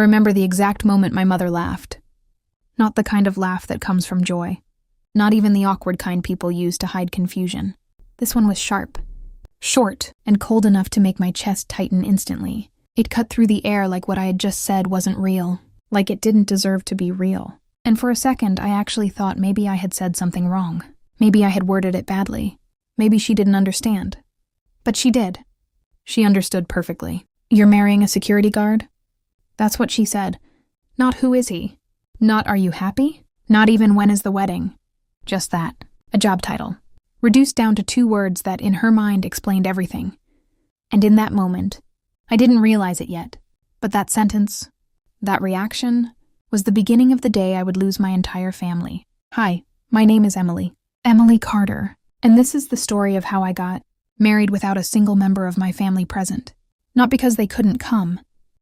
remember the exact moment my mother laughed. Not the kind of laugh that comes from joy. Not even the awkward kind people use to hide confusion. This one was sharp, short, and cold enough to make my chest tighten instantly. It cut through the air like what I had just said wasn't real, like it didn't deserve to be real. And for a second, I actually thought maybe I had said something wrong. Maybe I had worded it badly. Maybe she didn't understand. But she did. She understood perfectly. "You're marrying a security guard?" That's what she said. Not "who is he?" Not "are you happy?" Not even "when is the wedding?" Just that. A job title. Reduced down to 2 words that, in her mind, explained everything. And in that moment, I didn't realize it yet, but that sentence, that reaction, was the beginning of the day I would lose my entire family. Hi, my name is Emily. Emily Carter. And this is the story of how I got married without a single member of my family present. Not because they couldn't come,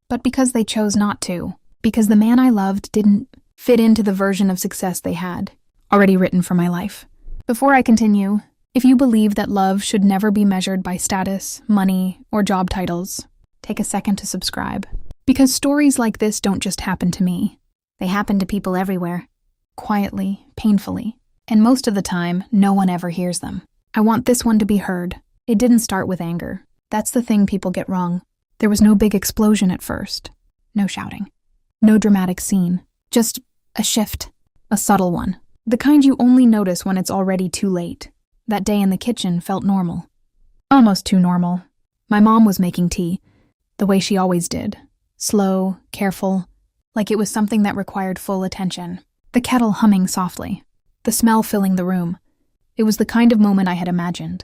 but because they chose not to. Because the man I loved didn't fit into the version of success they had already written for my life. Before I continue, if you believe that love should never be measured by status, money, or job titles, take a second to subscribe. Because stories like this don't just happen to me. They happen to people everywhere. Quietly, painfully. And most of the time, no one ever hears them. I want this one to be heard. It didn't start with anger. That's the thing people get wrong. There was no big explosion at first. No shouting. No dramatic scene. Just a shift. A subtle one. The kind you only notice when it's already too late. That day in the kitchen felt normal. Almost too normal. My mom was making tea, the way she always did. Slow, careful, like it was something that required full attention. The kettle humming softly. The smell filling the room. It was the kind of moment I had imagined,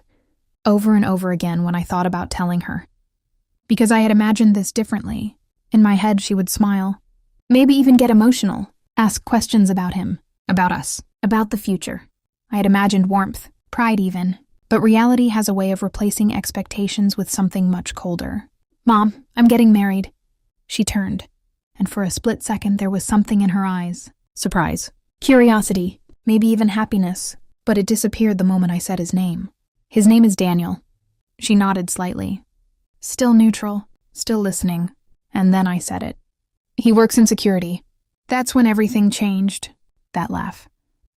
over and over again when I thought about telling her. Because I had imagined this differently. In my head, she would smile. Maybe even get emotional. Ask questions about him. About us. About the future. I had imagined warmth. Pride even. But reality has a way of replacing expectations with something much colder. "Mom, I'm getting married." She turned, and for a split second there was something in her eyes. Surprise. Curiosity. Maybe even happiness. But it disappeared the moment I said his name. "His name is Daniel." She nodded slightly. Still neutral. Still listening. And then I said it. "He works in security." That's when everything changed. That laugh.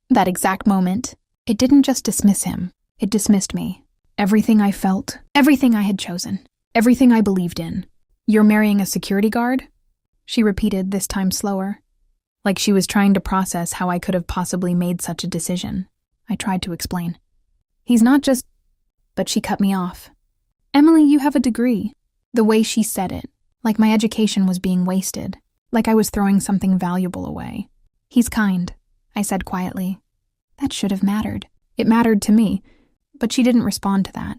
That exact moment. It didn't just dismiss him. It dismissed me. Everything I felt. Everything I had chosen. Everything I believed in. "You're marrying a security guard?" She repeated, this time slower. Like she was trying to process how I could have possibly made such a decision. I tried to explain. "He's not just..." But she cut me off. "Emily, you have a degree." The way she said it. Like my education was being wasted. Like I was throwing something valuable away. "He's kind," I said quietly. That should have mattered. It mattered to me, but she didn't respond to that.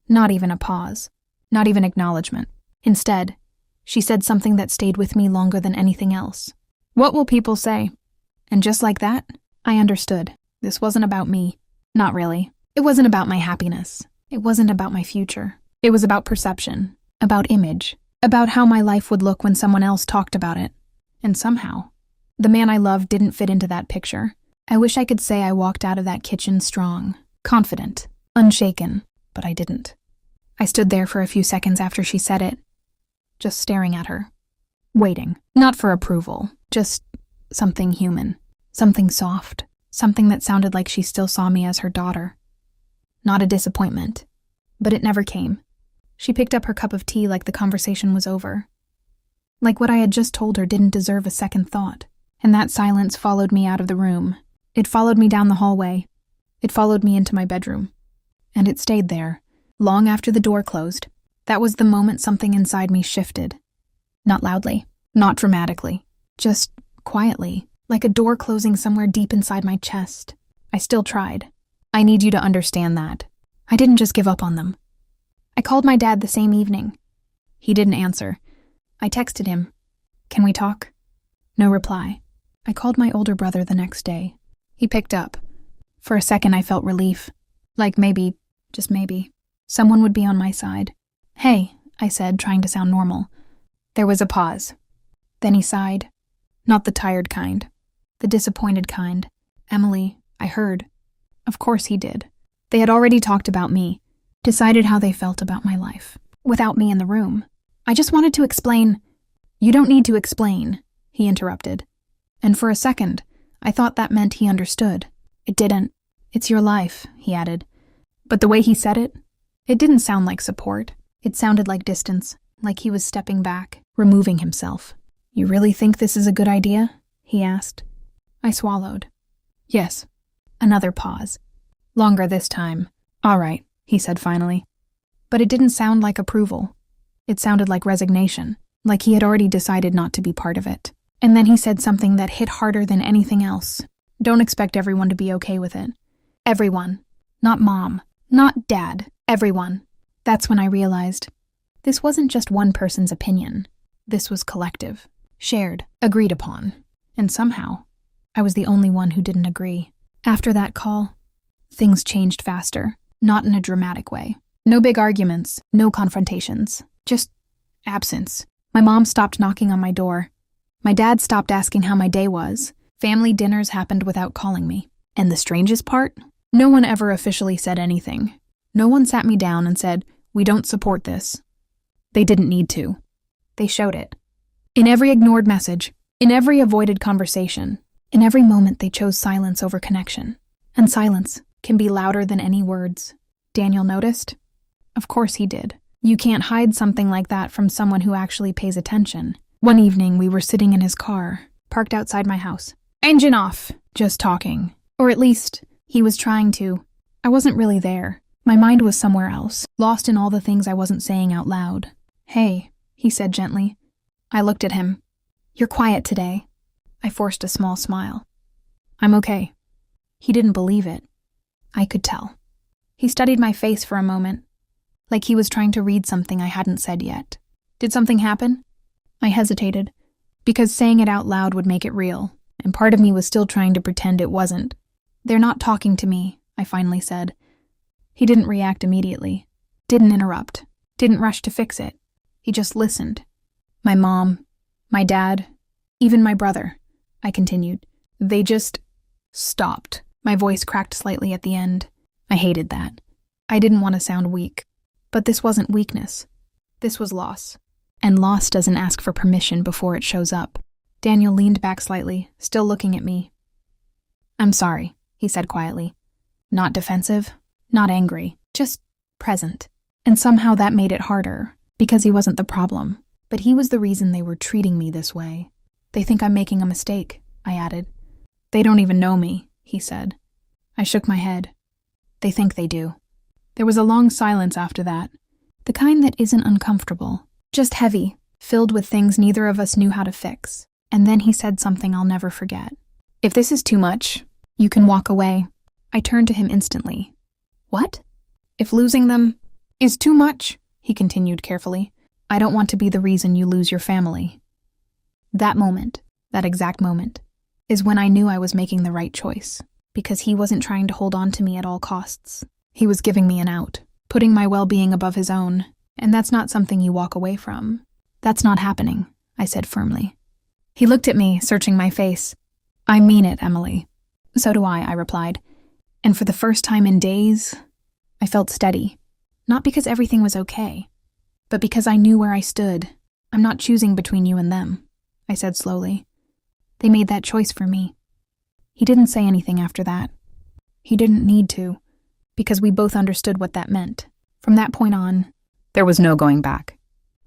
Not even a pause. Not even acknowledgement. Instead, she said something that stayed with me longer than anything else. "What will people say?" And just like that, I understood. This wasn't about me. Not really. It wasn't about my happiness. It wasn't about my future. It was about perception. About image. About how my life would look when someone else talked about it. And somehow, the man I loved didn't fit into that picture. I wish I could say I walked out of that kitchen strong, confident, unshaken, but I didn't. I stood there for a few seconds after she said it, just staring at her. Waiting. Not for approval. Just something human. Something soft. Something that sounded like she still saw me as her daughter. Not a disappointment. But it never came. She picked up her cup of tea like the conversation was over. Like what I had just told her didn't deserve a second thought. And that silence followed me out of the room. It followed me down the hallway. It followed me into my bedroom. And it stayed there, long after the door closed. That was the moment something inside me shifted. Not loudly. Not dramatically. Just quietly, like a door closing somewhere deep inside my chest. I still tried. I need you to understand that. I didn't just give up on them. I called my dad the same evening. He didn't answer. I texted him. "Can we talk?" No reply. I called my older brother the next day. He picked up. For a second I felt relief. Like maybe, just maybe, someone would be on my side. "Hey," I said, trying to sound normal. There was a pause. Then he sighed. Not the tired kind. The disappointed kind. "Emily, I heard." Of course he did. They had already talked about me. Decided how they felt about my life. Without me in the room. I just wanted to explain. You don't need to explain, he interrupted. And for a second, I thought that meant he understood. It didn't. It's your life, he added. But the way he said it didn't sound like support. It sounded like distance, like he was stepping back, removing himself. You really think this is a good idea? He asked. I swallowed. Yes. Another pause. Longer this time. All right, he said finally. But it didn't sound like approval. It sounded like resignation, like he had already decided not to be part of it. And then he said something that hit harder than anything else. Don't expect everyone to be okay with it. Everyone. Not Mom. Not Dad. Everyone. That's when I realized this wasn't just one person's opinion. This was collective, shared, agreed upon. And somehow, I was the only one who didn't agree. After that call, things changed faster, not in a dramatic way. No big arguments, no confrontations, just absence. My mom stopped knocking on my door. My dad stopped asking how my day was. Family dinners happened without calling me. And the strangest part? No one ever officially said anything. No one sat me down and said, "We don't support this." They didn't need to. They showed it. In every ignored message, in every avoided conversation, in every moment they chose silence over connection. And silence can be louder than any words. Daniel noticed? Of course he did. You can't hide something like that from someone who actually pays attention. One evening, we were sitting in his car, parked outside my house. Engine off, just talking. Or at least, he was trying to. I wasn't really there. My mind was somewhere else, lost in all the things I wasn't saying out loud. Hey, he said gently. I looked at him. You're quiet today. I forced a small smile. I'm okay. He didn't believe it. I could tell. He studied my face for a moment, like he was trying to read something I hadn't said yet. Did something happen? I hesitated, because saying it out loud would make it real, and part of me was still trying to pretend it wasn't. They're not talking to me, I finally said. He didn't react immediately, didn't interrupt, didn't rush to fix it. He just listened. My mom, my dad, even my brother, I continued. They just stopped. My voice cracked slightly at the end. I hated that. I didn't want to sound weak. But this wasn't weakness. This was loss. And loss doesn't ask for permission before it shows up. Daniel leaned back slightly, still looking at me. I'm sorry, he said quietly. Not defensive, not angry, just present. And somehow that made it harder, because he wasn't the problem. But he was the reason they were treating me this way. They think I'm making a mistake, I added. They don't even know me, he said. I shook my head. They think they do. There was a long silence after that, the kind that isn't uncomfortable, just heavy, filled with things neither of us knew how to fix. And then he said something I'll never forget. If this is too much, you can walk away. I turned to him instantly. What? If losing them is too much, he continued carefully, I don't want to be the reason you lose your family. That moment, that exact moment, is when I knew I was making the right choice, because he wasn't trying to hold on to me at all costs. He was giving me an out, putting my well-being above his own, and that's not something you walk away from. That's not happening, I said firmly. He looked at me, searching my face. I mean it, Emily. So do I replied. And for the first time in days, I felt steady. Not because everything was okay, but because I knew where I stood. I'm not choosing between you and them, I said slowly. They made that choice for me. He didn't say anything after that. He didn't need to, because we both understood what that meant. From that point on, there was no going back.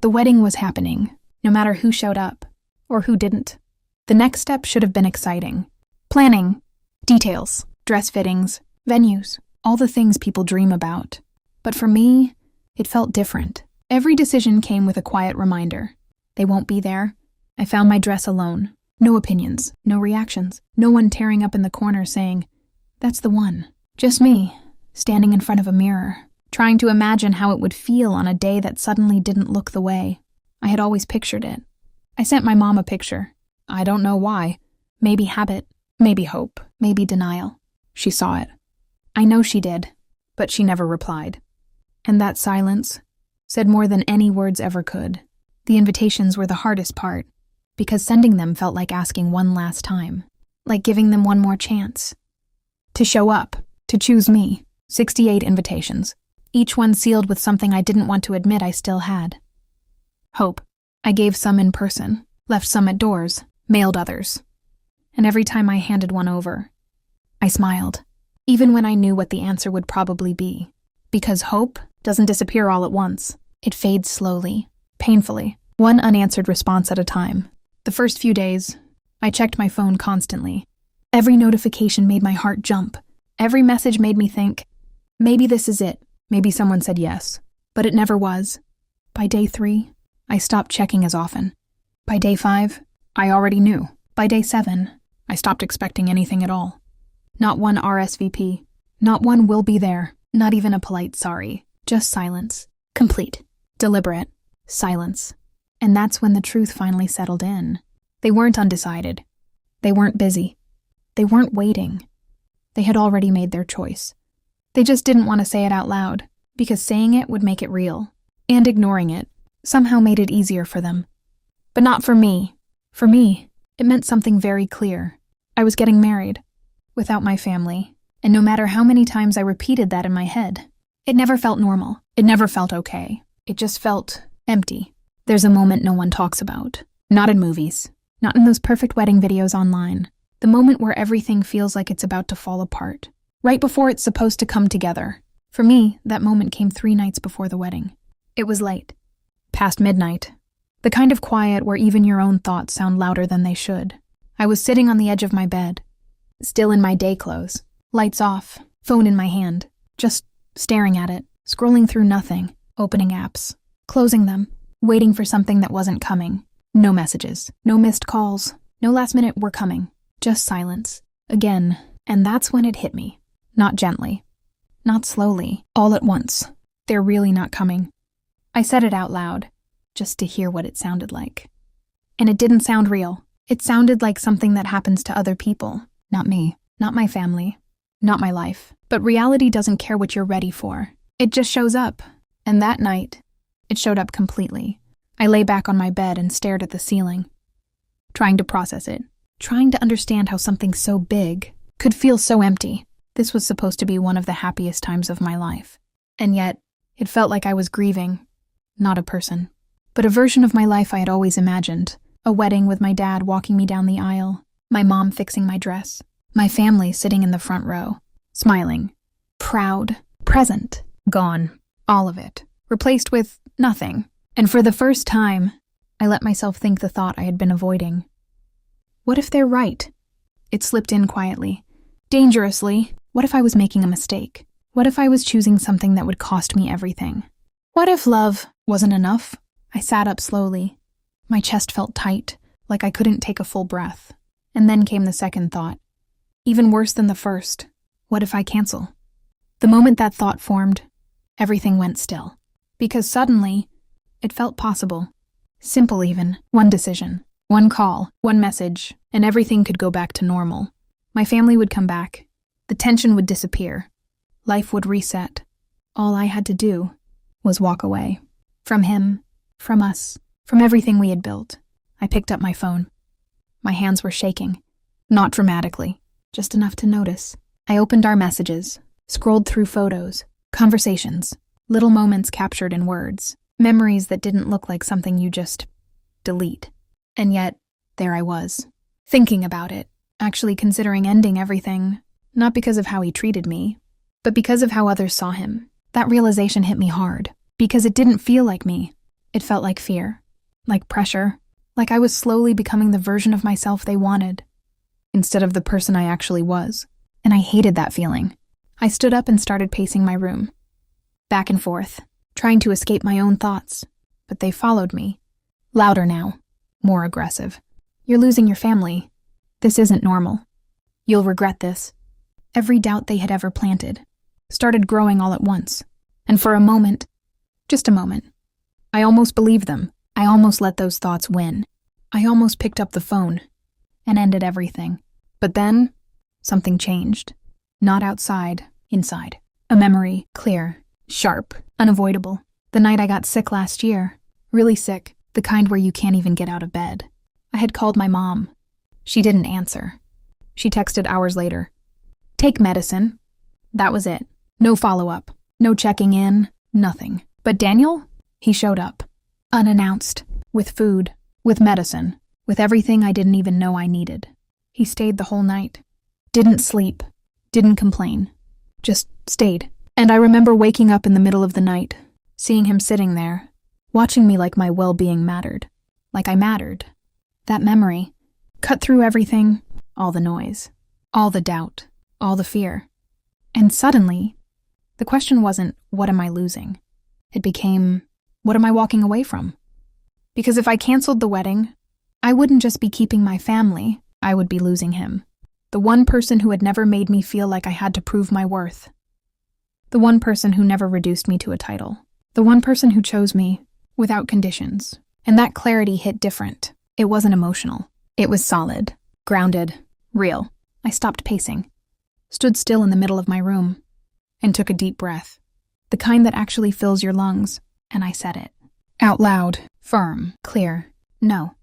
The wedding was happening, no matter who showed up, or who didn't. The next step should have been exciting. Planning, details, dress fittings, venues, all the things people dream about. But for me, it felt different. Every decision came with a quiet reminder. They won't be there. I found my dress alone. No opinions, no reactions, no one tearing up in the corner saying, "That's the one." Just me, standing in front of a mirror, trying to imagine how it would feel on a day that suddenly didn't look the way I had always pictured it. I sent my mom a picture. I don't know why. Maybe habit, maybe hope, maybe denial. She saw it. I know she did, but she never replied. And that silence said more than any words ever could. The invitations were the hardest part, because sending them felt like asking one last time, like giving them one more chance. To show up, to choose me, 68 invitations, each one sealed with something I didn't want to admit I still had. Hope. I gave some in person, left some at doors, mailed others. And every time I handed one over, I smiled, even when I knew what the answer would probably be. Because hope doesn't disappear all at once. It fades slowly, painfully, one unanswered response at a time. The first few days, I checked my phone constantly. Every notification made my heart jump. Every message made me think, maybe this is it. Maybe someone said yes. But it never was. By day 3, I stopped checking as often. By day 5, I already knew. By day 7, I stopped expecting anything at all. Not one RSVP. Not one will be there. Not even a polite sorry. Just silence. Complete. Deliberate. Silence. And that's when the truth finally settled in. They weren't undecided. They weren't busy. They weren't waiting. They had already made their choice. They just didn't want to say it out loud, because saying it would make it real. And ignoring it somehow made it easier for them. But not for me. For me, it meant something very clear. I was getting married, without my family, and no matter how many times I repeated that in my head, it never felt normal. It never felt okay. It just felt empty. There's a moment no one talks about. Not in movies. Not in those perfect wedding videos online. The moment where everything feels like it's about to fall apart. Right before it's supposed to come together. For me, that moment came 3 nights before the wedding. It was late. Past midnight. The kind of quiet where even your own thoughts sound louder than they should. I was sitting on the edge of my bed, still in my day clothes, lights off, phone in my hand, just staring at it, scrolling through nothing, opening apps, closing them, waiting for something that wasn't coming. No messages, no missed calls, no last minute "we're coming," just silence. Again, and that's when it hit me. Not gently, not slowly, all at once. They're really not coming. I said it out loud, just to hear what it sounded like. And it didn't sound real. It sounded like something that happens to other people. Not me, not my family, not my life. But reality doesn't care what you're ready for. It just shows up. And that night, it showed up completely. I lay back on my bed and stared at the ceiling, trying to process it, trying to understand how something so big could feel so empty. This was supposed to be one of the happiest times of my life. And yet, it felt like I was grieving, not a person, but a version of my life I had always imagined. A wedding with my dad walking me down the aisle, my mom fixing my dress, my family sitting in the front row, smiling, proud, present, gone, all of it, replaced with nothing. And for the first time, I let myself think the thought I had been avoiding. What if they're right? It slipped in quietly, dangerously. What if I was making a mistake? What if I was choosing something that would cost me everything? What if love wasn't enough? I sat up slowly. My chest felt tight, like I couldn't take a full breath. And then came the second thought. Even worse than the first. What if I cancel? The moment that thought formed, everything went still. Because suddenly, it felt possible. Simple even. One decision, one call, one message, and everything could go back to normal. My family would come back. The tension would disappear. Life would reset. All I had to do was walk away. From him, from us, from everything we had built. I picked up my phone. My hands were shaking. Not dramatically, just enough to notice. I opened our messages, scrolled through photos, conversations, little moments captured in words, memories that didn't look like something you just delete. And yet, there I was, thinking about it, actually considering ending everything, not because of how he treated me, but because of how others saw him. That realization hit me hard, because it didn't feel like me. It felt like fear, like pressure, like I was slowly becoming the version of myself they wanted, instead of the person I actually was. And I hated that feeling. I stood up and started pacing my room, back and forth, trying to escape my own thoughts. But they followed me, louder now, more aggressive. You're losing your family. This isn't normal. You'll regret this. Every doubt they had ever planted started growing all at once. And for a moment, just a moment, I almost believed them. I almost let those thoughts win. I almost picked up the phone and ended everything. But then, something changed. Not outside, inside. A memory, clear, sharp, unavoidable. The night I got sick last year. Really sick, the kind where you can't even get out of bed. I had called my mom. She didn't answer. She texted hours later. Take medicine. That was it. No follow-up. No checking in. Nothing. But Daniel? He showed up. Unannounced. with food, with medicine, with everything I didn't even know I needed. He stayed the whole night. Didn't sleep, didn't complain, just stayed. And I remember waking up in the middle of the night, seeing him sitting there, watching me like my well-being mattered. Like I mattered. That memory cut through everything, all the noise, all the doubt, all the fear. And suddenly, the question wasn't, what am I losing? It became, what am I walking away from? Because if I canceled the wedding, I wouldn't just be keeping my family, I would be losing him. The one person who had never made me feel like I had to prove my worth. The one person who never reduced me to a title. The one person who chose me without conditions. And that clarity hit different. It wasn't emotional. It was solid, grounded, real. I stopped pacing, stood still in the middle of my room, and took a deep breath. The kind that actually fills your lungs, and I said it. Out loud, firm, clear. No.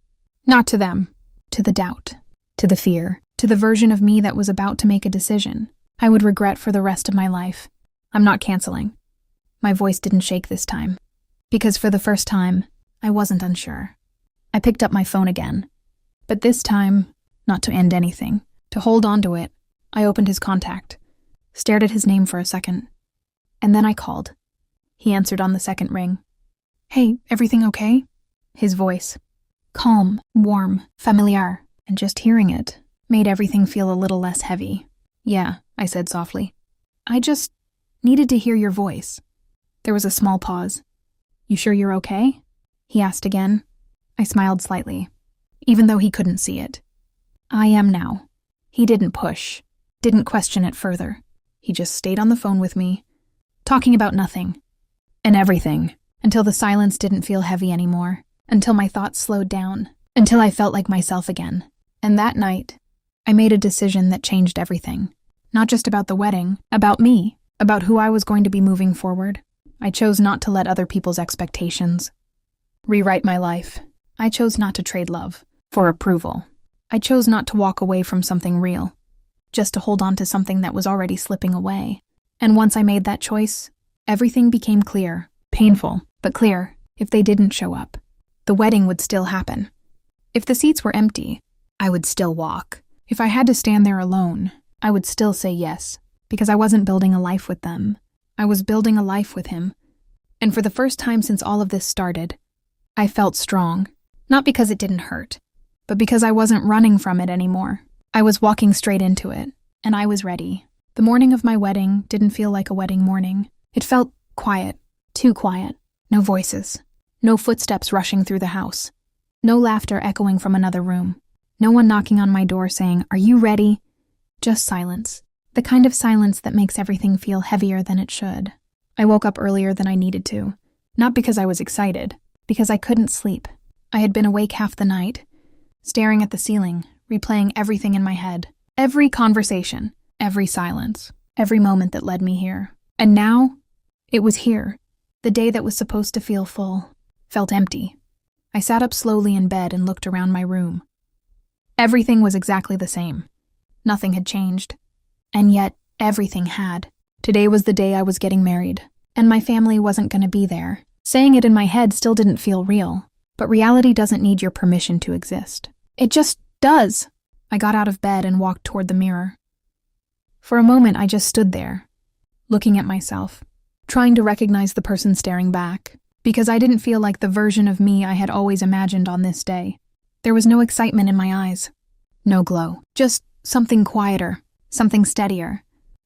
Not to them. To the doubt. To the fear. To the version of me that was about to make a decision I would regret for the rest of my life. I'm not canceling. My voice didn't shake this time. Because for the first time, I wasn't unsure. I picked up my phone again. But this time, not to end anything, to hold on to it, I opened his contact, stared at his name for a second. And then I called. He answered on the second ring. Hey, everything okay? His voice. Calm, warm, familiar, and just hearing it made everything feel a little less heavy. Yeah, I said softly. I just needed to hear your voice. There was a small pause. You sure you're okay? He asked again. I smiled slightly, even though he couldn't see it. I am now. He didn't push, didn't question it further. He just stayed on the phone with me, talking about nothing and everything, until the silence didn't feel heavy anymore, until my thoughts slowed down, until I felt like myself again. And that night, I made a decision that changed everything. Not just about the wedding, about me, about who I was going to be moving forward. I chose not to let other people's expectations rewrite my life. I chose not to trade love for approval. I chose not to walk away from something real, just to hold on to something that was already slipping away. And once I made that choice, everything became clear. Painful, but clear. If they didn't show up, the wedding would still happen. If the seats were empty, I would still walk. If I had to stand there alone, I would still say yes, because I wasn't building a life with them. I was building a life with him. And for the first time since all of this started, I felt strong. Not because it didn't hurt, but because I wasn't running from it anymore. I was walking straight into it, and I was ready. The morning of my wedding didn't feel like a wedding morning. It felt quiet, too quiet. No voices, no footsteps rushing through the house, no laughter echoing from another room, no one knocking on my door saying, "Are you ready?" Just silence. The kind of silence that makes everything feel heavier than it should. I woke up earlier than I needed to, not because I was excited, because I couldn't sleep. I had been awake half the night, staring at the ceiling, replaying everything in my head, every conversation, every silence, every moment that led me here. And now, it was here. The day that was supposed to feel full felt empty. I sat up slowly in bed and looked around my room. Everything was exactly the same. Nothing had changed. And yet, everything had. Today was the day I was getting married, and my family wasn't going to be there. Saying it in my head still didn't feel real, but reality doesn't need your permission to exist. It just does. I got out of bed and walked toward the mirror. For a moment, I just stood there, looking at myself, trying to recognize the person staring back, because I didn't feel like the version of me I had always imagined on this day. There was no excitement in my eyes, no glow, just something quieter, something steadier,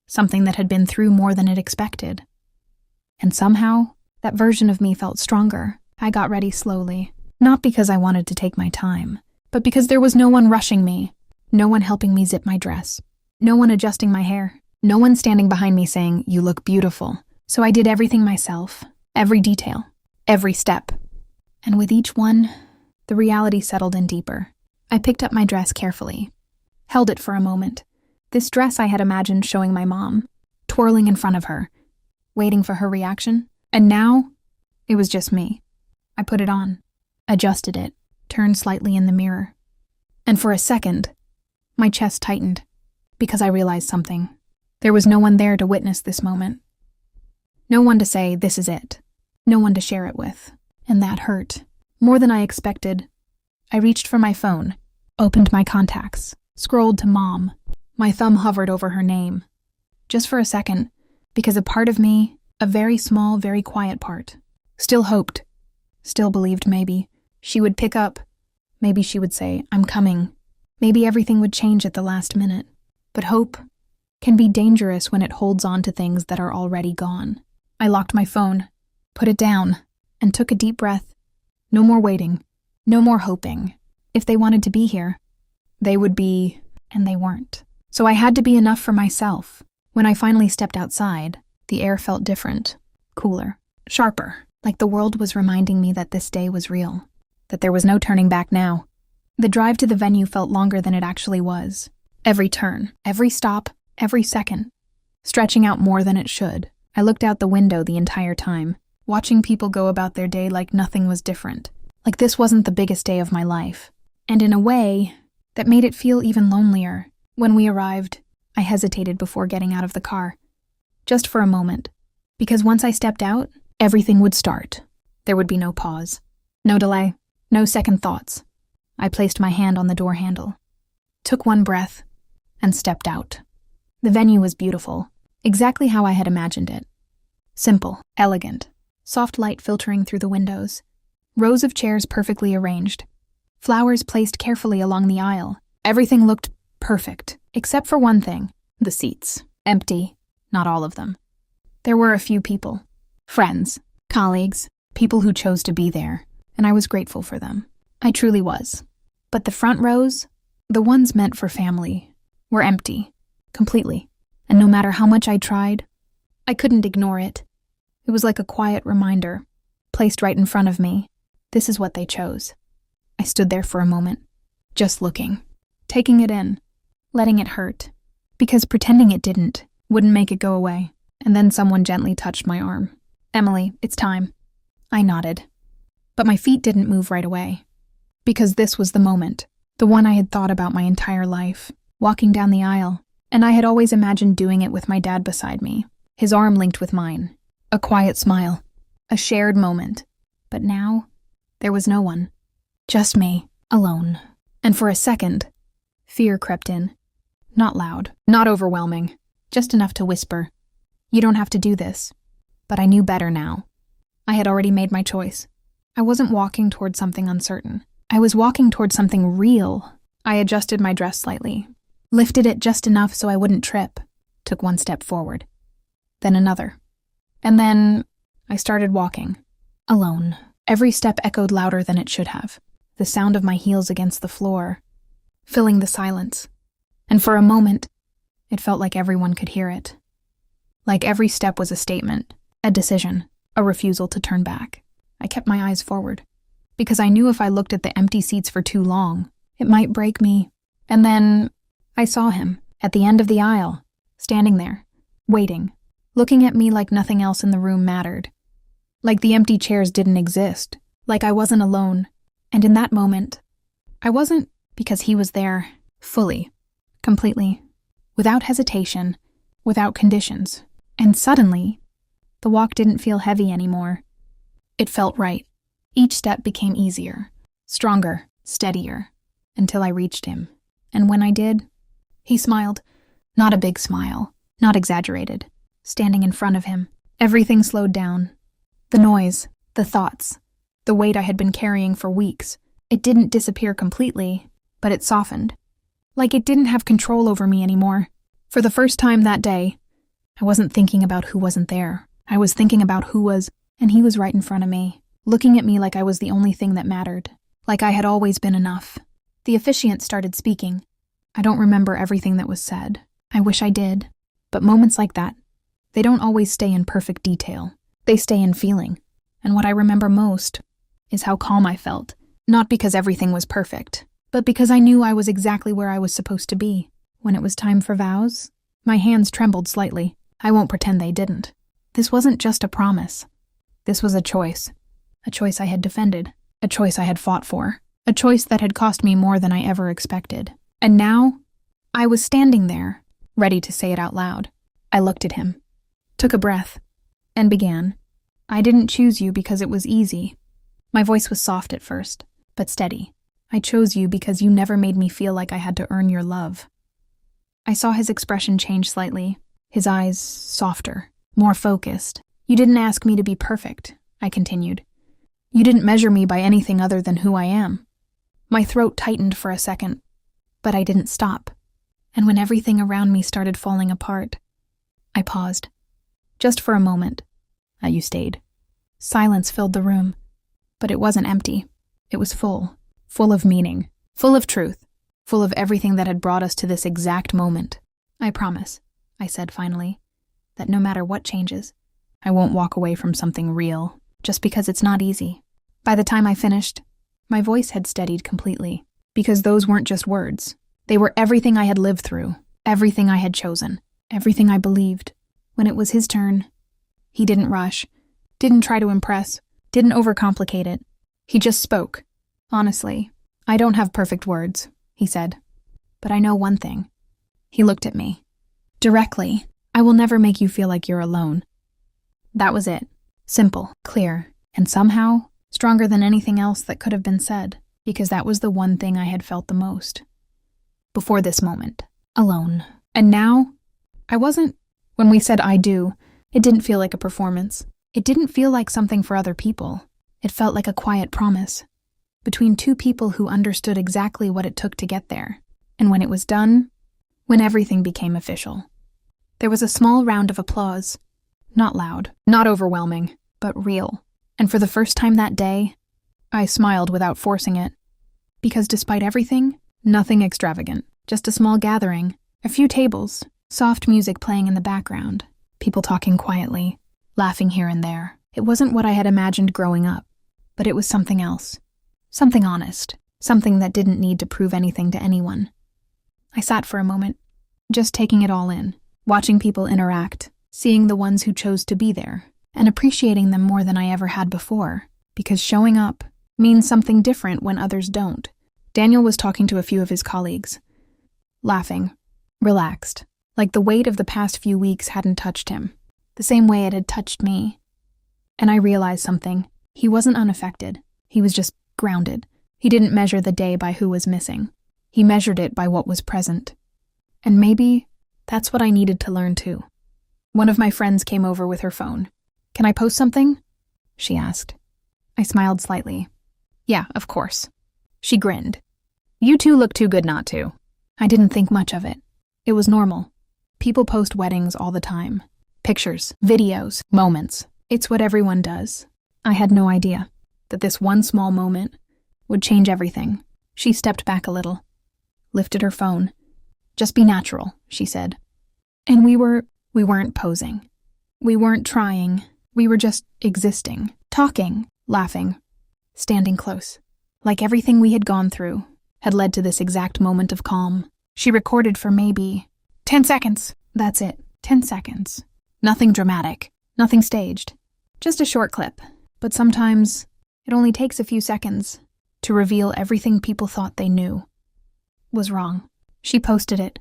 something that had been through more than it expected. And somehow, that version of me felt stronger. I got ready slowly, not because I wanted to take my time, but because there was no one rushing me, no one helping me zip my dress, no one adjusting my hair, no one standing behind me saying, "You look beautiful." So I did everything myself, every detail, every step. And with each one, the reality settled in deeper. I picked up my dress carefully, held it for a moment. This dress I had imagined showing my mom, twirling in front of her, waiting for her reaction. And now, it was just me. I put it on, adjusted it, turned slightly in the mirror. And for a second, my chest tightened, because I realized something. There was no one there to witness this moment. No one to say, "This is it." No one to share it with. And that hurt. More than I expected. I reached for my phone, opened my contacts, scrolled to Mom. My thumb hovered over her name. Just for a second, because a part of me, a very small, very quiet part, still hoped, still believed maybe she would pick up. Maybe she would say, "I'm coming." Maybe everything would change at the last minute. But hope can be dangerous when it holds on to things that are already gone. I locked my phone, put it down, and took a deep breath. No more waiting. No more hoping. If they wanted to be here, they would be, and they weren't. So I had to be enough for myself. When I finally stepped outside, the air felt different, cooler, sharper, like the world was reminding me that this day was real, that there was no turning back now. The drive to the venue felt longer than it actually was. Every turn, every stop, every second, stretching out more than it should. I looked out the window the entire time, watching people go about their day like nothing was different, like this wasn't the biggest day of my life. And in a way, that made it feel even lonelier. When we arrived, I hesitated before getting out of the car, just for a moment, because once I stepped out, everything would start. There would be no pause, no delay, no second thoughts. I placed my hand on the door handle, took one breath, and stepped out. The venue was beautiful, exactly how I had imagined it. Simple, elegant, soft light filtering through the windows, rows of chairs perfectly arranged, flowers placed carefully along the aisle. Everything looked perfect, except for one thing: the seats. Empty, not all of them. There were a few people, friends, colleagues, people who chose to be there, and I was grateful for them. I truly was. But the front rows, the ones meant for family, were empty, completely. And no matter how much I tried, I couldn't ignore it. It was like a quiet reminder, placed right in front of me. This is what they chose. I stood there for a moment, just looking, taking it in, letting it hurt, because pretending it didn't wouldn't make it go away. And then someone gently touched my arm. "Emily, it's time." I nodded. But my feet didn't move right away. Because this was the moment, the one I had thought about my entire life, walking down the aisle, and I had always imagined doing it with my dad beside me, his arm linked with mine, a quiet smile, a shared moment. But now, there was no one, just me, alone. And for a second, fear crept in. Not loud, not overwhelming, just enough to whisper, "You don't have to do this." But I knew better now. I had already made my choice. I wasn't walking toward something uncertain. I was walking toward something real. I adjusted my dress slightly, lifted it just enough so I wouldn't trip, took one step forward, then another. And then I started walking, alone. Every step echoed louder than it should have, the sound of my heels against the floor, filling the silence. And for a moment, it felt like everyone could hear it. Like every step was a statement, a decision, a refusal to turn back. I kept my eyes forward, because I knew if I looked at the empty seats for too long, it might break me. And then I saw him, at the end of the aisle, standing there, waiting, looking at me like nothing else in the room mattered. Like the empty chairs didn't exist, like I wasn't alone. And in that moment, I wasn't, because he was there, fully, completely, without hesitation, without conditions. And suddenly, the walk didn't feel heavy anymore. It felt right. Each step became easier, stronger, steadier, until I reached him. And when I did, he smiled. Not a big smile, not exaggerated. Standing in front of him, everything slowed down. The noise, the thoughts, the weight I had been carrying for weeks. It didn't disappear completely, but it softened. Like it didn't have control over me anymore. For the first time that day, I wasn't thinking about who wasn't there. I was thinking about who was, and he was right in front of me, looking at me like I was the only thing that mattered, like I had always been enough. The officiant started speaking. I don't remember everything that was said. I wish I did. But moments like that, they don't always stay in perfect detail. They stay in feeling. And what I remember most is how calm I felt. Not because everything was perfect, but because I knew I was exactly where I was supposed to be. When it was time for vows, my hands trembled slightly. I won't pretend they didn't. This wasn't just a promise. This was a choice I had defended, a choice I had fought for, a choice that had cost me more than I ever expected. And now, I was standing there, ready to say it out loud. I looked at him, took a breath, and began. "I didn't choose you because it was easy. My voice was soft at first, but steady. I chose you because you never made me feel like I had to earn your love. I saw his expression change slightly, his eyes softer, more focused. You didn't ask me to be perfect, I continued. You didn't measure me by anything other than who I am. My throat tightened for a second, but I didn't stop. And when everything around me started falling apart, I paused. Just for a moment. You stayed. Silence filled the room, but it wasn't empty. It was full of meaning, full of truth, full of everything that had brought us to this exact moment. I promise, I said finally, that no matter what changes, I won't walk away from something real, just because it's not easy. By the time I finished, my voice had steadied completely, because those weren't just words. They were everything I had lived through, everything I had chosen, everything I believed. When it was his turn, he didn't rush, didn't try to impress, didn't overcomplicate it. He just spoke. Honestly, I don't have perfect words, he said. But I know one thing. He looked at me. Directly, I will never make you feel like you're alone. That was it. Simple, clear, and somehow stronger than anything else that could have been said, because that was the one thing I had felt the most. Before this moment. Alone. And now, when we said I do, it didn't feel like a performance. It didn't feel like something for other people. It felt like a quiet promise. Between two people who understood exactly what it took to get there. And when it was done, when everything became official. There was a small round of applause. Not loud, not overwhelming, but real. And for the first time that day, I smiled without forcing it. Because despite everything, nothing extravagant. Just a small gathering, a few tables, soft music playing in the background, people talking quietly, laughing here and there. It wasn't what I had imagined growing up, but it was something else. Something honest, something that didn't need to prove anything to anyone. I sat for a moment, just taking it all in, watching people interact, seeing the ones who chose to be there, and appreciating them more than I ever had before, because showing up means something different when others don't. Daniel was talking to a few of his colleagues, laughing, relaxed, like the weight of the past few weeks hadn't touched him, the same way it had touched me. And I realized something. He wasn't unaffected. He was just grounded. He didn't measure the day by who was missing. He measured it by what was present. And maybe that's what I needed to learn too. One of my friends came over with her phone. "Can I post something?" she asked. I smiled slightly. "Yeah, of course." She grinned. "You two look too good not to." I didn't think much of it. It was normal. People post weddings all the time. Pictures, videos, moments. It's what everyone does. I had no idea that this one small moment would change everything. She stepped back a little, lifted her phone. "Just be natural," she said. And we weren't posing. We weren't trying. We were just existing, talking, laughing, standing close. Like everything we had gone through had led to this exact moment of calm. She recorded for maybe 10 seconds. That's it, 10 seconds. Nothing dramatic, nothing staged. Just a short clip. But sometimes it only takes a few seconds to reveal everything people thought they knew was wrong. She posted it,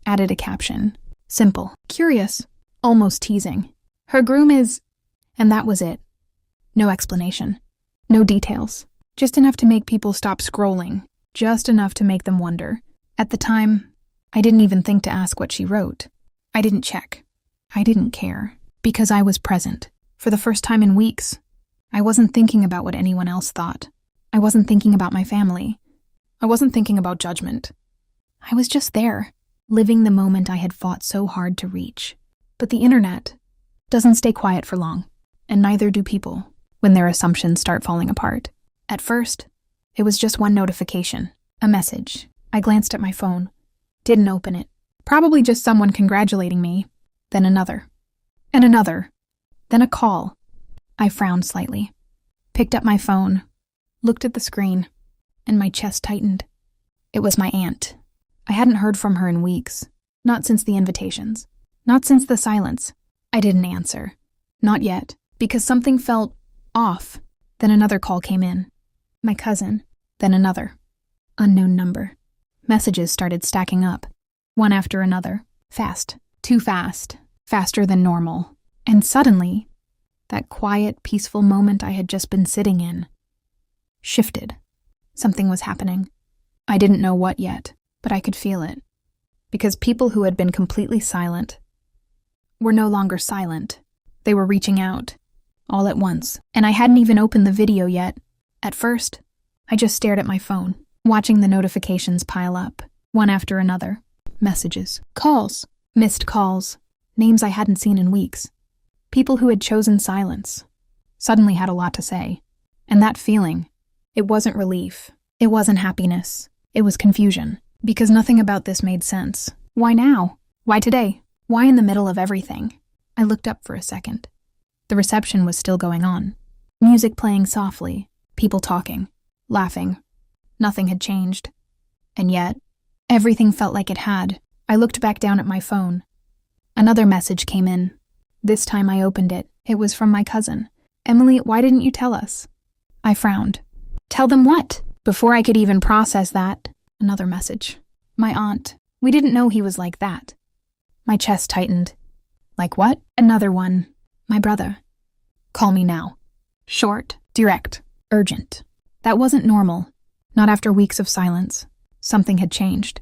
added a caption. Simple, curious, almost teasing. "Her groom is..." And that was it. No explanation. No details. Just enough to make people stop scrolling. Just enough to make them wonder. At the time, I didn't even think to ask what she wrote. I didn't check. I didn't care. Because I was present. For the first time in weeks, I wasn't thinking about what anyone else thought. I wasn't thinking about my family. I wasn't thinking about judgment. I was just there, living the moment I had fought so hard to reach. But the internet doesn't stay quiet for long, and neither do people when their assumptions start falling apart. At first, it was just one notification, a message. I glanced at my phone, didn't open it. Probably just someone congratulating me, then another, and another, then a call. I frowned slightly, picked up my phone, looked at the screen, and my chest tightened. It was my aunt. I hadn't heard from her in weeks, not since the invitations, not since the silence. I didn't answer. Not yet, because something felt off. Then another call came in. My cousin, then another. Unknown number. Messages started stacking up, one after another. Fast, too fast, faster than normal. And suddenly, that quiet, peaceful moment I had just been sitting in shifted. Something was happening. I didn't know what yet, but I could feel it. Because people who had been completely silent were no longer silent. They were reaching out, all at once, and I hadn't even opened the video yet. At first, I just stared at my phone, watching the notifications pile up, one after another. Messages, calls, missed calls, names I hadn't seen in weeks. People who had chosen silence suddenly had a lot to say. And that feeling, it wasn't relief. It wasn't happiness. It was confusion. Because nothing about this made sense. Why now? Why today? Why in the middle of everything? I looked up for a second. The reception was still going on. Music playing softly, people talking, laughing. Nothing had changed. And yet, everything felt like it had. I looked back down at my phone. Another message came in. This time I opened it. It was from my cousin. Emily, why didn't you tell us? I frowned. Tell them what? Before I could even process that, another message. My aunt. We didn't know he was like that. My chest tightened. Like what? Another one. My brother. Call me now. Short, direct, urgent. That wasn't normal. Not after weeks of silence. Something had changed.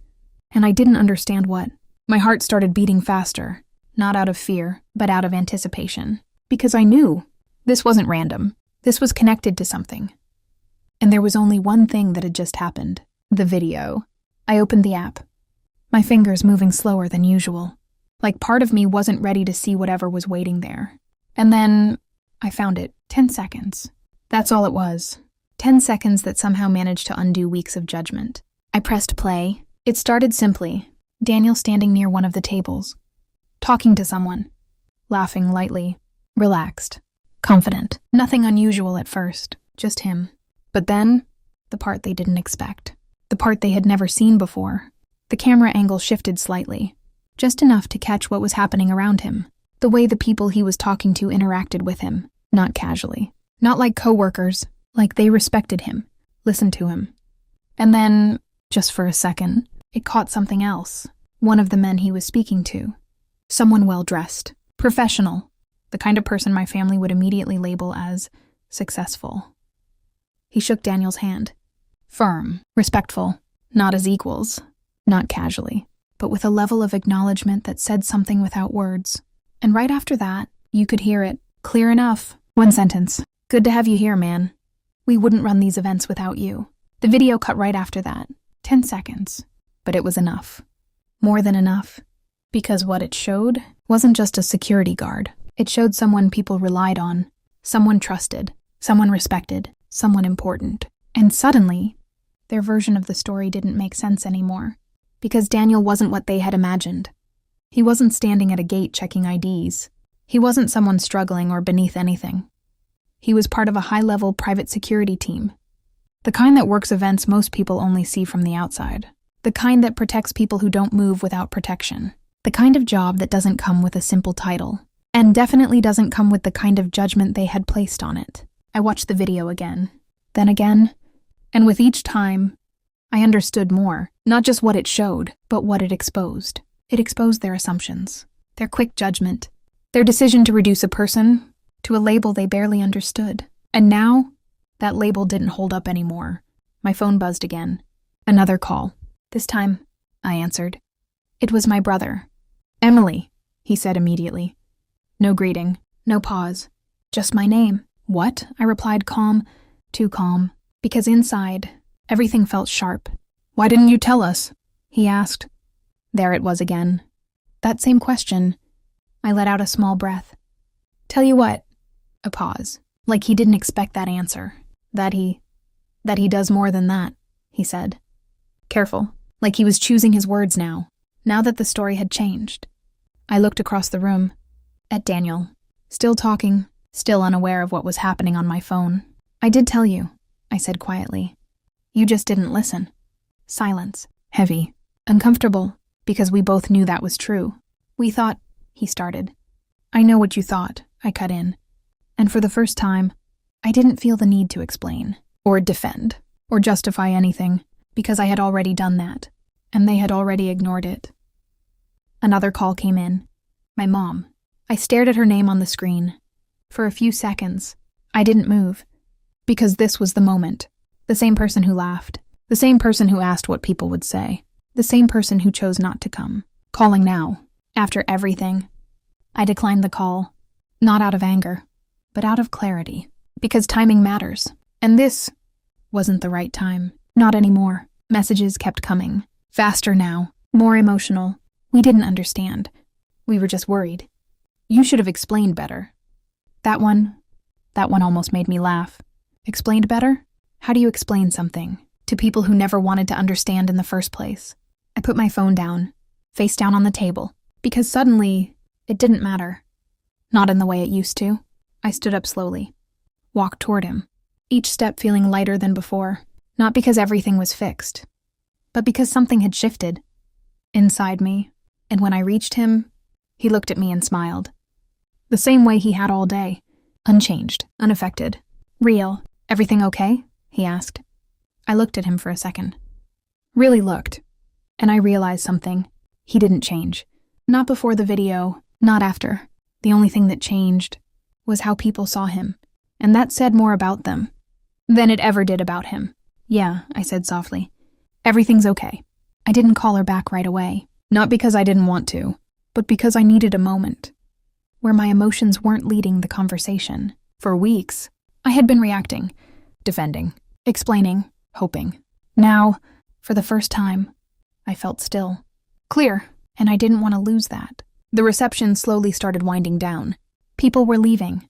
And I didn't understand what. My heart started beating faster. Not out of fear, but out of anticipation. Because I knew. This wasn't random. This was connected to something. And there was only one thing that had just happened. The video. I opened the app. My fingers moving slower than usual. Like part of me wasn't ready to see whatever was waiting there. And then I found it. 10 seconds. That's all it was. 10 seconds that somehow managed to undo weeks of judgment. I pressed play. It started simply. Daniel standing near one of the tables. Talking to someone. Laughing lightly. Relaxed. Confident. Nothing unusual at first. Just him. But then, the part they didn't expect. The part they had never seen before. The camera angle shifted slightly. Just enough to catch what was happening around him. The way the people he was talking to interacted with him. Not casually. Not like coworkers. Like they respected him. Listened to him. And then, just for a second, it caught something else. One of the men he was speaking to. Someone well-dressed. Professional. The kind of person my family would immediately label as successful. He shook Daniel's hand. Firm. Respectful. Not as equals. Not casually. But with a level of acknowledgement that said something without words. And right after that, you could hear it. Clear enough. One sentence. Good to have you here, man. We wouldn't run these events without you. The video cut right after that. 10 seconds. But it was enough. More than enough. Because what it showed wasn't just a security guard. It showed someone people relied on. Someone trusted. Someone respected. Someone important. And suddenly, their version of the story didn't make sense anymore. Because Daniel wasn't what they had imagined. He wasn't standing at a gate checking IDs. He wasn't someone struggling or beneath anything. He was part of a high-level private security team. The kind that works events most people only see from the outside. The kind that protects people who don't move without protection. The kind of job that doesn't come with a simple title. And definitely doesn't come with the kind of judgment they had placed on it. I watched the video again. Then again. And with each time, I understood more. Not just what it showed, but what it exposed. It exposed their assumptions. Their quick judgment. Their decision to reduce a person to a label they barely understood. And now, that label didn't hold up anymore. My phone buzzed again. Another call. This time, I answered. It was my brother. Emily, he said immediately. No greeting, no pause. Just my name. What? I replied, calm. Too calm. Because inside, everything felt sharp. Why didn't you tell us? He asked. There it was again. That same question. I let out a small breath. Tell you what. A pause. Like he didn't expect that answer. That he does more than that, he said. Careful. Like he was choosing his words now. Now that the story had changed. I looked across the room. At Daniel. Still talking. Still unaware of what was happening on my phone. I did tell you, I said quietly. You just didn't listen. Silence. Heavy. Uncomfortable. Because we both knew that was true. We thought, he started. I know what you thought, I cut in. And for the first time, I didn't feel the need to explain, or defend, or justify anything, because I had already done that, and they had already ignored it. Another call came in. My mom. I stared at her name on the screen. For a few seconds, I didn't move, because this was the moment. The same person who laughed. The same person who asked what people would say. The same person who chose not to come. Calling now. After everything. I declined the call. Not out of anger, but out of clarity. Because timing matters. And this wasn't the right time. Not anymore. Messages kept coming. Faster now. More emotional. We didn't understand. We were just worried. You should have explained better. That one almost made me laugh. Explained better? How do you explain something to people who never wanted to understand in the first place? I put my phone down, face down on the table, because suddenly it didn't matter. Not in the way it used to. I stood up slowly, walked toward him, each step feeling lighter than before, not because everything was fixed, but because something had shifted inside me, and when I reached him, he looked at me and smiled. The same way he had all day, unchanged, unaffected. Real. Everything okay? He asked. I looked at him for a second. Really looked. And I realized something. He didn't change. Not before the video, not after. The only thing that changed was how people saw him, and that said more about them than it ever did about him. Yeah, I said softly. Everything's okay. I didn't call her back right away, not because I didn't want to, but because I needed a moment where my emotions weren't leading the conversation. For weeks, I had been reacting, defending, explaining, hoping. Now, for the first time, I felt still, clear, and I didn't want to lose that. The reception slowly started winding down. People were leaving,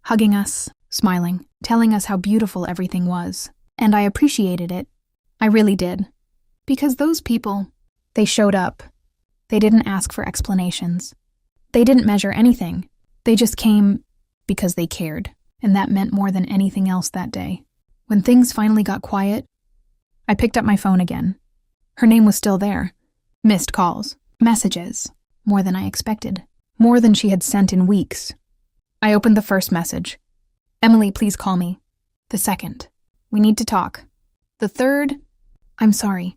hugging us, smiling, telling us how beautiful everything was. And I appreciated it. I really did. Because those people, they showed up. They didn't ask for explanations. They didn't measure anything. They just came because they cared, and that meant more than anything else that day. When things finally got quiet, I picked up my phone again. Her name was still there. Missed calls, messages, more than I expected, more than she had sent in weeks. I opened the first message. Emily, please call me. The second, we need to talk. The third, I'm sorry.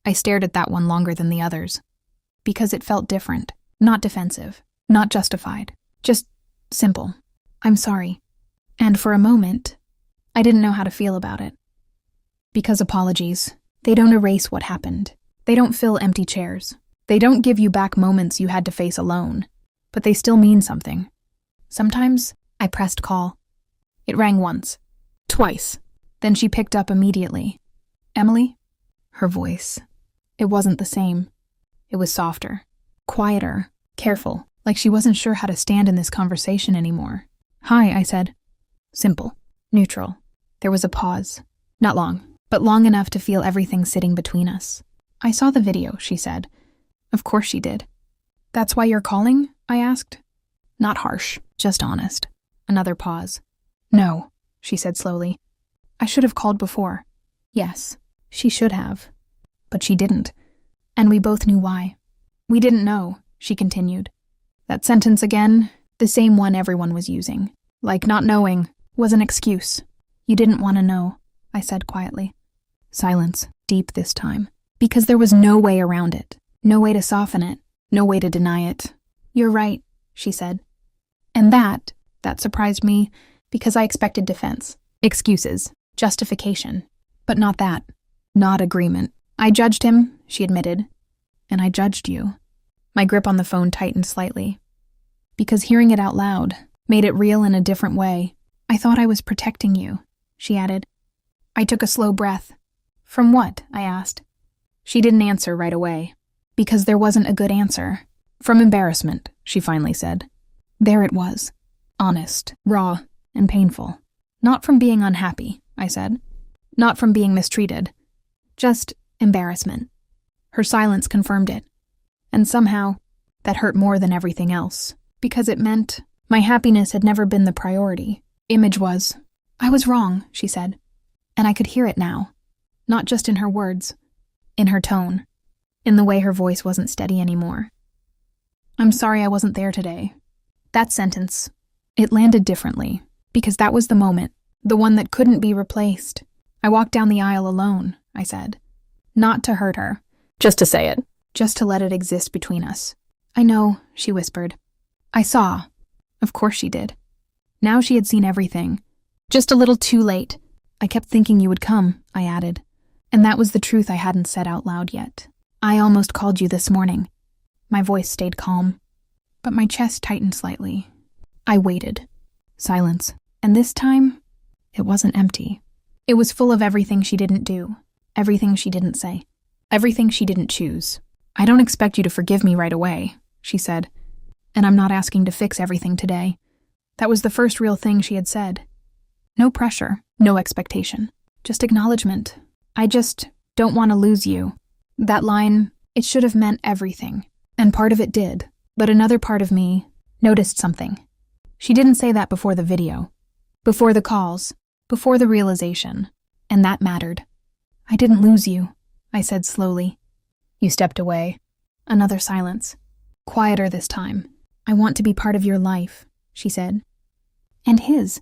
I stared at that one longer than the others, because it felt different, not defensive, not justified, just simple. I'm sorry. And for a moment, I didn't know how to feel about it. Because apologies, they don't erase what happened. They don't fill empty chairs. They don't give you back moments you had to face alone, but they still mean something. Sometimes I pressed call. It rang once, twice. Then she picked up immediately. Emily? Her voice. It wasn't the same. It was softer, quieter, careful, like she wasn't sure how to stand in this conversation anymore. Hi, I said. Simple, neutral. There was a pause. Not long, but long enough to feel everything sitting between us. I saw the video, she said. Of course she did. That's why you're calling? I asked. Not harsh, just honest. Another pause. No, she said slowly. I should have called before. Yes, she should have. But she didn't. And we both knew why. We didn't know, she continued. That sentence again, the same one everyone was using. Like not knowing was an excuse. You didn't want to know, I said quietly. Silence, deep this time. Because there was no way around it. No way to soften it. No way to deny it. You're right, she said. And that surprised me because I expected defense. Excuses. Justification. But not that. Not agreement. I judged him, she admitted. And I judged you. My grip on the phone tightened slightly. Because hearing it out loud made it real in a different way. I thought I was protecting you, she added. I took a slow breath. From what? I asked. She didn't answer right away. Because there wasn't a good answer. From embarrassment, she finally said. There it was. Honest, raw, and painful. Not from being unhappy, I said. Not from being mistreated. Just embarrassment. Her silence confirmed it. And somehow, that hurt more than everything else. Because it meant my happiness had never been the priority. Image was. I was wrong, she said. And I could hear it now. Not just in her words. In her tone. In the way her voice wasn't steady anymore. I'm sorry I wasn't there today. That sentence, it landed differently. Because that was the moment. The one that couldn't be replaced. I walked down the aisle alone, I said. Not to hurt her. Just to say it. Just to let it exist between us. I know, she whispered. I saw. Of course she did. Now she had seen everything. Just a little too late. I kept thinking you would come, I added. And that was the truth I hadn't said out loud yet. I almost called you this morning. My voice stayed calm, but my chest tightened slightly. I waited. Silence. And this time, it wasn't empty. It was full of everything she didn't do, everything she didn't say, everything she didn't choose. I don't expect you to forgive me right away, she said, and I'm not asking to fix everything today. That was the first real thing she had said. No pressure, no expectation, just acknowledgement. I just don't want to lose you. That line, it should have meant everything, and part of it did, but another part of me noticed something. She didn't say that before the video, before the calls, before the realization, and that mattered. I didn't lose you, I said slowly. You stepped away. Another silence. Quieter this time. I want to be part of your life, she said. And his.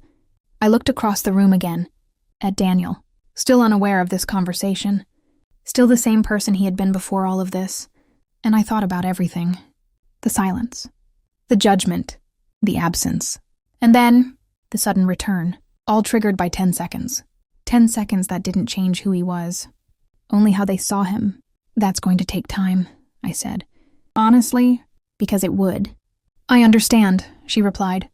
I looked across the room again, at Daniel, still unaware of this conversation, still the same person he had been before all of this, and I thought about everything. The silence, the judgment, the absence, and then the sudden return, all triggered by 10 seconds. 10 seconds that didn't change who he was, only how they saw him. That's going to take time, I said. Honestly, because it would. I understand, she replied.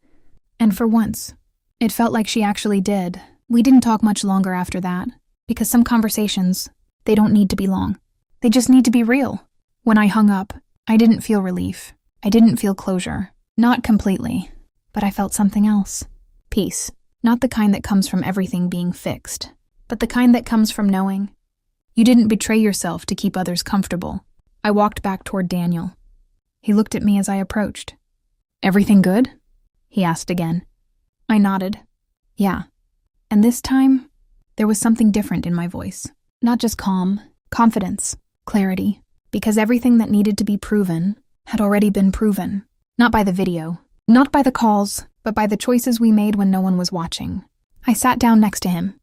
And for once, it felt like she actually did. We didn't talk much longer after that, because some conversations, they don't need to be long. They just need to be real. When I hung up, I didn't feel relief. I didn't feel closure. Not completely, but I felt something else. Peace. Not the kind that comes from everything being fixed, but the kind that comes from knowing you didn't betray yourself to keep others comfortable. I walked back toward Daniel. He looked at me as I approached. Everything good? He asked again. I nodded. Yeah. And this time, there was something different in my voice. Not just calm, confidence, clarity, because everything that needed to be proven had already been proven. Not by the video, not by the calls, but by the choices we made when no one was watching. I sat down next to him,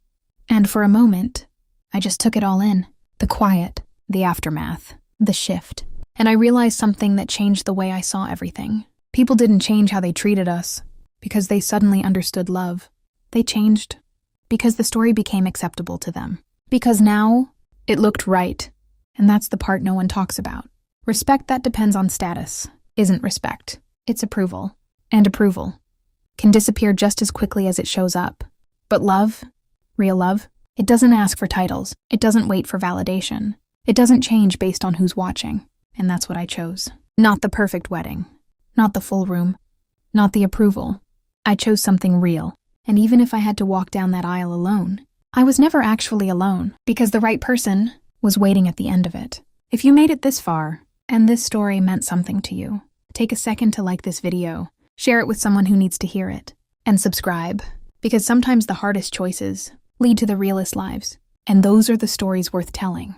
and for a moment, I just took it all in. The quiet, the aftermath, the shift. And I realized something that changed the way I saw everything. People didn't change how they treated us because they suddenly understood love. They changed because the story became acceptable to them. Because now, it looked right. And that's the part no one talks about. Respect that depends on status isn't respect. It's approval. And approval can disappear just as quickly as it shows up. But love, real love, it doesn't ask for titles. It doesn't wait for validation. It doesn't change based on who's watching. And that's what I chose. Not the perfect wedding. Not the full room. Not the approval. I chose something real. And even if I had to walk down that aisle alone, I was never actually alone because the right person was waiting at the end of it. If you made it this far, and this story meant something to you, take a second to like this video, share it with someone who needs to hear it, and subscribe, because sometimes the hardest choices lead to the realest lives, and those are the stories worth telling.